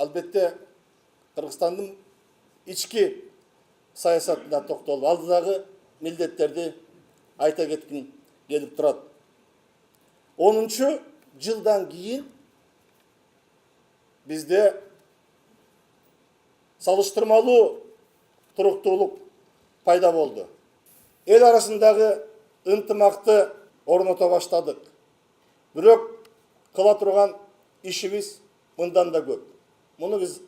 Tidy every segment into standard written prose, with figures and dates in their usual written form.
Албетте Кыргызстандын ички саясатына токтолуп, алдыдагы милдеттерди айта кетким келип турат. 10 жылдан кийин бизде салыштырмалуу туруктуулук пайда болду. Эл арасындагы ынтымакты орното баштадык. Бирок кыла турган ишибиз мындан да көп. Муну биз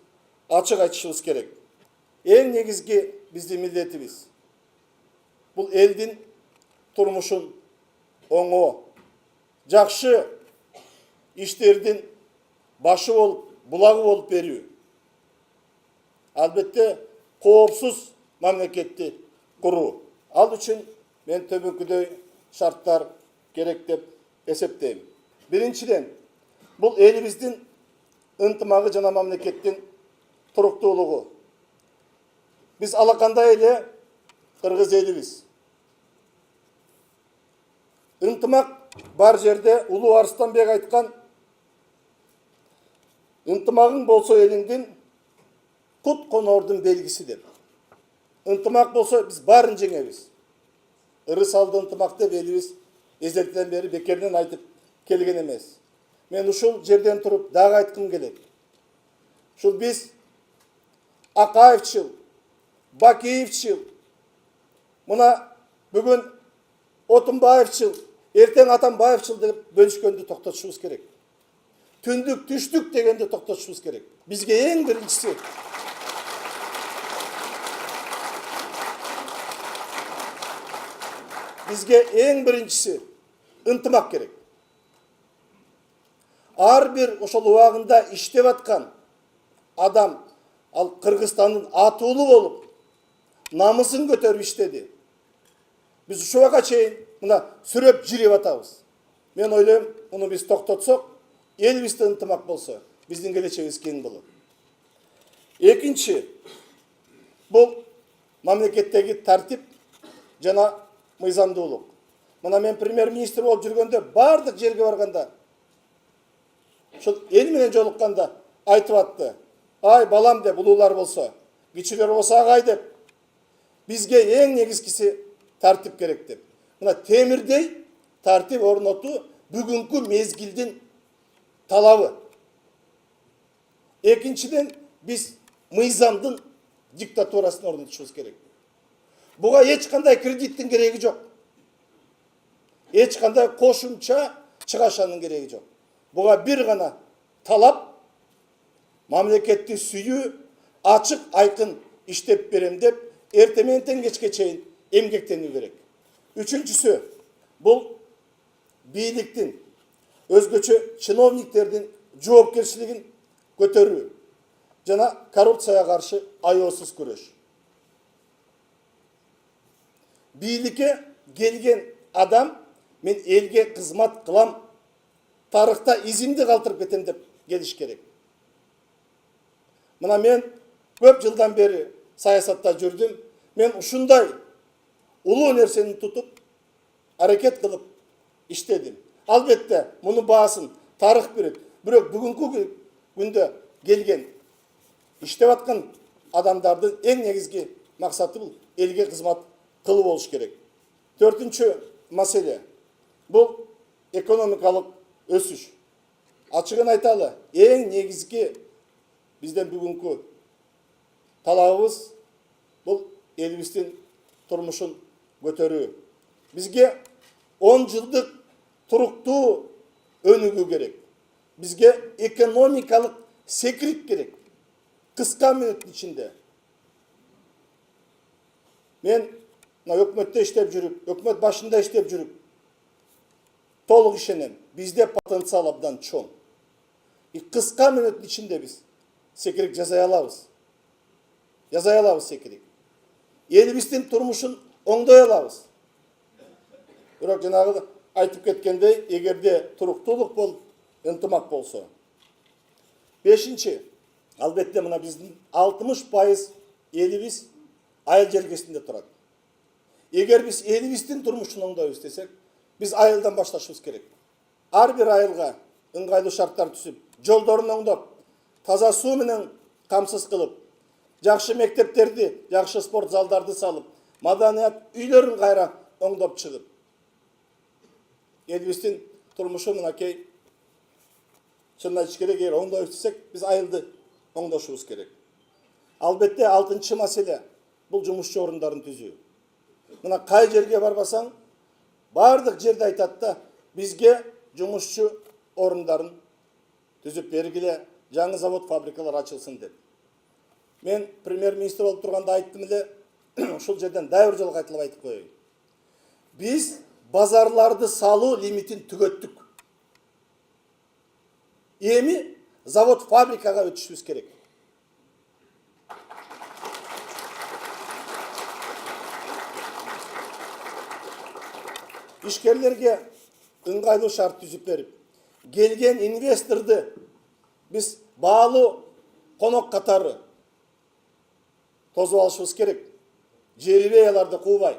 ачык айтышыбыз керек. Эң негизги биздин милдетибиз бул элдин турмушун оңоо, жакшы иштердин башы болуп, булагы болуп берүү. Албетте коопсуз мамлекетти куруу. Ал үчүн мен төбөкүдөй шарттар керек деп эсептейм. Биринчиден, бул элибиздин ынтымагы жана мамлекеттин туруктуулугу. Биз алакандай эле кыргыз элибиз. Ынтымак бар жерде Улуу Арыстанбек айткан, ынтымагың болсо элиңдин кут конордун белгиси деп. Ынтымак болсо биз баарын жеңебиз. Ыры салды ынтымак деп элибиз эзелтен бери бекерден айтып келген эмес. Мен ушул жерден туруп дагы айткым келет. Ушул биз Акаевчил, Бакиевчил, мына бүгүн Отунбаевчил, эртең Атамбаевчил деп бөлүшкөндү токтотушубуз керек. Түндүк, түштүк дегенди токтотушубуз керек. Бизге эң биринчиси ынтымак керек. Ар бир ошол убагында иштеп аткан адам, ал Кыргызстандын атуулу болуп, намысын көтөрүп иштеди. Биз ушуга чейин мына сүрөп жирип атабыз. Мен ойлойм, муну биз токтотсок, элибизде ынтымак болсо, биздин келечегибиз кең болот. Экинчи, бул мамлекеттеги тартип жана мыйзамдуулук. Мына мен премьер-министр болуп жүргөндө, бардык жерге барганда, ошол эл менен жолукканда айтып атты. Ай балам деп, улуулар болсо, кичилер болсо агай деп. Бизге эң негизгиси тартип керек деп. Мына темирдей тартип орнотуу бүгүнкү мезгилдин талабы. Экинчиден, биз мыйзамдын диктатурасын орнотушубуз керек. Буга эч кандай кредиттин кереги жок. Эч кандай кошумча чыгашанын кереги жок. Буга бир гана талап, мамлекетти сүйүү, ачык айкын иштеп берем деп, эртең менен кечке чейин эмгектенүү керек. Үчүнчүсү, бул бийликтин, өзгөчө чиновниктердин жоопкерчилигин көтөрүү жана коррупцияга каршы аеосуз күрөш. Бийликке келген адам, мен элге кызмат кылам, тарыхта изимди калтырып кетем деп келиш керек. Мына мен көп жылдан бери саясатта жүрдүм. Мен ушундай улуу нерсени тутуп, аракет кылып иштедим. Албетте, муну баасын тарых берет. Бирок бүгүнкү күндө келген, иштеп аткан адамдардын эң негизги максаты бул элге кызмат кылуу болуш керек. Төртүнчү маселе, бул экономикалык өсүш. Ачыгын айталы, эң негизги бизден бүгүнкү талабыбыз бул элибиздин турмушун көтөрүү. Бизге 10 жылдык туруктуу өнүгүү керек. Бизге экономикалык секирик керек. Кыска мүнөттүн ичинде. Мен өкмөттө иштеп жүрүп, өкмөт башында иштеп жүрүп, толук ишенем. Бизде потенциал абдан чоң. Кыска мүнөттүн ичинде биз секирик жасай алабыз. Жасай алабыз секирик. Элибиздин турмушун оңдой алабыз. Бирок жанагы айтып кеткендей, эгерде туруктуулук болуп, ынтымак болсо. Бешинчи, албетте мына биздин 60% элибиз айыл жергесинде турат. Эгер биз элибиздин турмушун оңдойбуз десек, биз айылдан башташыбыз керек. Ар бир айылга ыңгайлуу шарттар түзүп, жолдорун оңдоп, таза суу менен камсыз кылып, жакшы мектептерди, жакшы спорт залдарды салып, маданият үйлөрүн кайра оңдоп чыгып, элибиздин турмушу мынакей чынын айтыш керек, эгер оңдоп ичсек, биз айылды оңдошубуз керек. Албетте 6-чы маселе бул жумушчу орундарын түзүү. Мына кай жерге барбасаң, бардык жерде айтат да, бизге жумушчу орундарын түзүп бергиле, жаңы завод, фабрикалар ачылсын деп. Мен премьер-министр болуп турганда айттым эле, ушул жерден дагы бир жолу кайталап айтып коеюн. Биз базарларды салуу лимитин түгөттүк. Эми завод, фабрикага өтүшүбүз керек. Ишкерлерге ыңгайлуу шарт түзүп берип, келген инвесторду биз баалуу конок катары тосуп алышыбыз керек. Жерибей аларды куубай.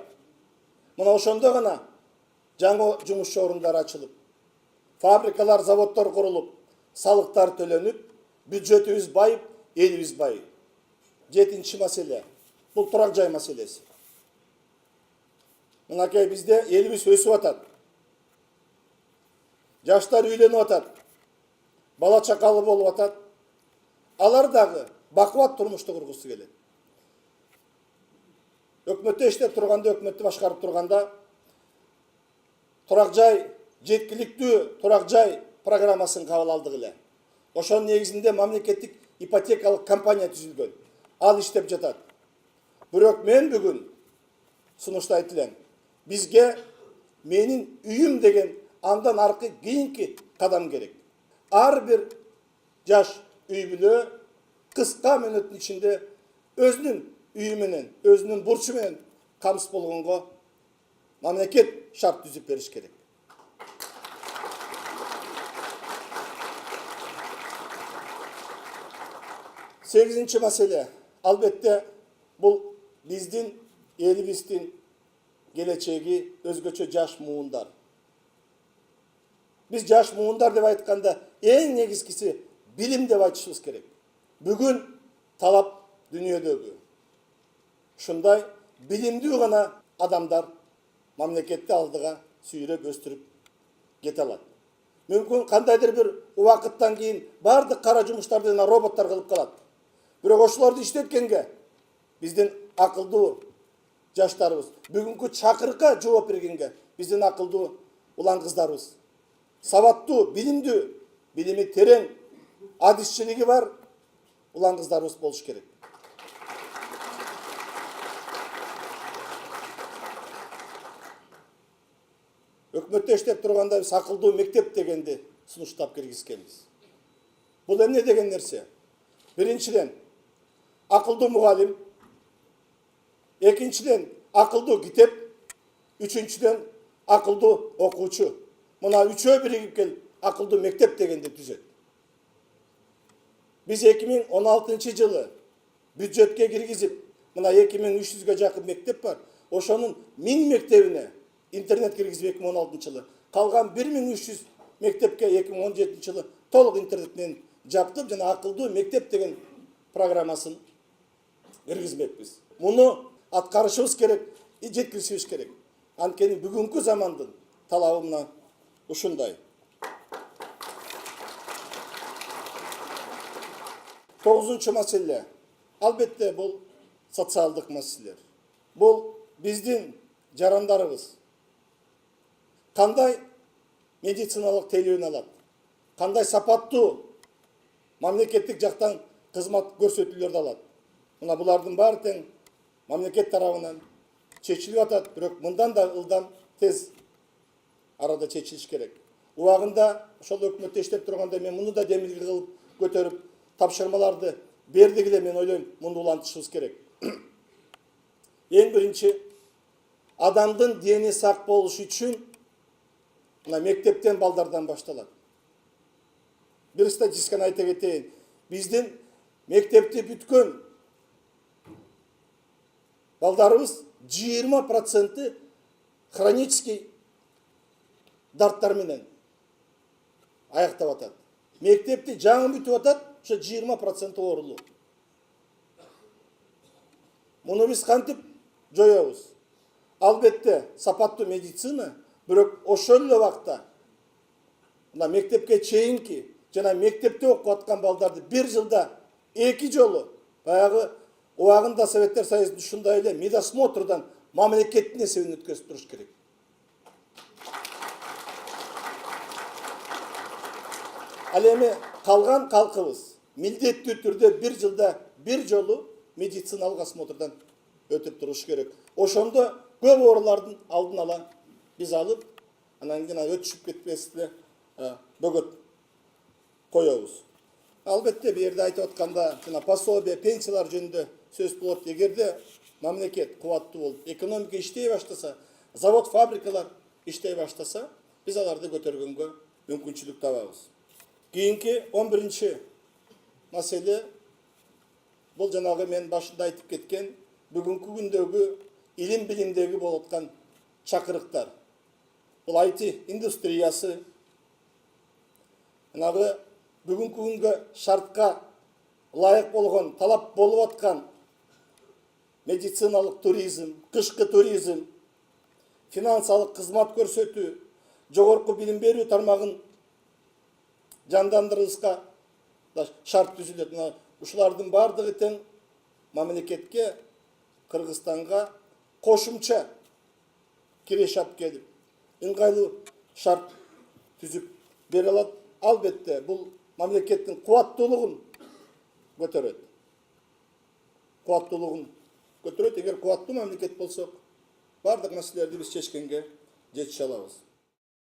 Мына ошондо гана жаңы жумушчу орундары ачылып, фабрикалар, заводдор курулуп, салыктар төлөнүп, бюджетибиз байып, элибиз байып. 7-чи маселе бул турак жай маселеси. Мынакей бизде элибиз өсүп атат. Жаштар үйлөнүп атат. Бала чакалы болуп атат. Алар дагы бакубат турмушту кургусу келет. Өкмөттө иштеп турганда, өкмөттү башкарып турганда турак жай, жеткиликтүү турак жай программасын кабыл алдык эле. Ошонун негизинде мамлекеттик ипотекалык компания түзүлгөн. Ал иштеп жатат. Бирок мен бүгүн сунуштайт элем. Бизге менин үйүм деген андан аркы кийинки кадам керек. Ар бир жаш үй бүлө кыска мүнөттүн ичинде өзүнүн үйү менен, өзүнүн бурчу менен камсыз болгонго мамлекет шарт түзүп бериш керек. Сегизинчи маселе, албетте бул биздин элибиздин келечеги, өзгөчө жаш муундар. Биз жаш муундар деп айтканда эң негизгиси билим деп айтышыбыз керек. Бүгүн талап дүйнөдөгү. Ушундай билимдүү гана адамдар мамлекетти алдыга сүйрөп өстүрүп кете алат. Мүмкүн кандайдыр бир убакыттан кийин бардык кара жумуштарды роботтор кылып калат. Бирок ошолорду иштеткенге биздин акылдуу жаштарыбыз, бүгүнкү чакырыкка жооп бергенге биздин акылдуу улан кыздарыбыз, сабаттуу, билимдүү, билими терең, адисчилиги бар улан кыздарыбыз болуш керек. Өкмөттө иштеп турганда биз акылдуу мектеп дегенди сунуштап киргизгенбиз. Бул эмне деген нерсе? Биринчиден, акылдуу мугалим, экинчиден, акылдуу китеп, үчүнчүдөн, акылдуу окуучу. Мына үчөө биригип келип, акылдуу мектеп дегенди түзөт. Биз 2016 жылы бюджетке киргизип, мына 2300-ге жакын мектеп бар. Ошонун 1000 мектебине интернет киргизип 2016 жылы. Калган 1300 мектепке 2017 жылы толук интернет менен жаптып, жана акылдуу мектеп деген программасын киргизмекпиз. Муну аткарышыбыз керек, жеткиришибиз керек. Анткени бүгүнкү замандын талабы мына ушундай. 9-чу маселе. Албетте бул социалдык маселелер. Бул биздин жарандарыбыз кандай медициналык тейлөөнү алат, кандай сапаттуу мамлекеттик жактан кызмат көрсөтүүлөрдү алат. Мына булардын баары тең мамлекет тарабынан чечилип атат, бирок мындан да ылдам тез арада чечилиш керек. Убагында ошол өкмөттө иштеп турганда мен муну да демилге кылып көтөрүп тапшырмаларды бердик эле, мен ойлойм, муну улантышыбыз керек. Эң биринчи, адамдын дени сак болуш үчүн мына мектептен, балдардан башталат. Бир статистиканы айта кетейин. Биздин мектепти бүткөн балдарыбыз 20% хронический дарттар менен аяктап атат. Мектепти жаңы бүтүп атат, ошо 20% оорулуу. Муну биз кантип жоебуз? Албетте сапаттуу медицина, бирок ошол эле убакта мына мектепке чейинки жана мектепте окуп аткан балдарды бир жылда 2 жолу баягы убагында Советтер Союзунда ушундай эле медосмотрдан мамлекеттин эсебинен өткөзүп туруш керек. Ал эми калган калкыбыз милдеттүү түрдө бир жылда бир жолу медициналык осмотрдан өтүп туруш керек. Ошондо көп оорулардын алдын ала биз алып, анан кийин өтүшүп кетпес эле бөгөт коебуз. Албетте бу жерде айтып атканда жана пособие, пенсиялар жөнүндө сөз болот. Эгерде мамлекет кубаттуу болуп, экономика иштей баштаса, завод, фабрикалар иштей баштаса, биз аларды көтөргөнгө мүмкүнчүлүк табабыз. Кийинки 11-чи маселе бул жанагы мен башында айтып кеткен бүгүнкү күндөгү илим билимдеги болуп аткан чакырыктар. Бул IT индустриясы, жанагы бүгүнкү күнгө шартка ылайык болгон, талап болуп аткан медициналык туризм, кышкы туризм, финансылык кызмат көрсөтүү, жогорку билим берүү тармагын жандандырышка шарт түзүлөт. Ушулардын бардыгы тең мамлекетке, Кыргызстанга кошумча киреш алып келип, ыңгайлуу шарт түзүп бере алат. Албетте бул мамлекеттин кубаттуулугун көтөрөт. Эгер кубаттуу мамлекет болсок, бардык маселелерди биз чечкенге жетише алабыз.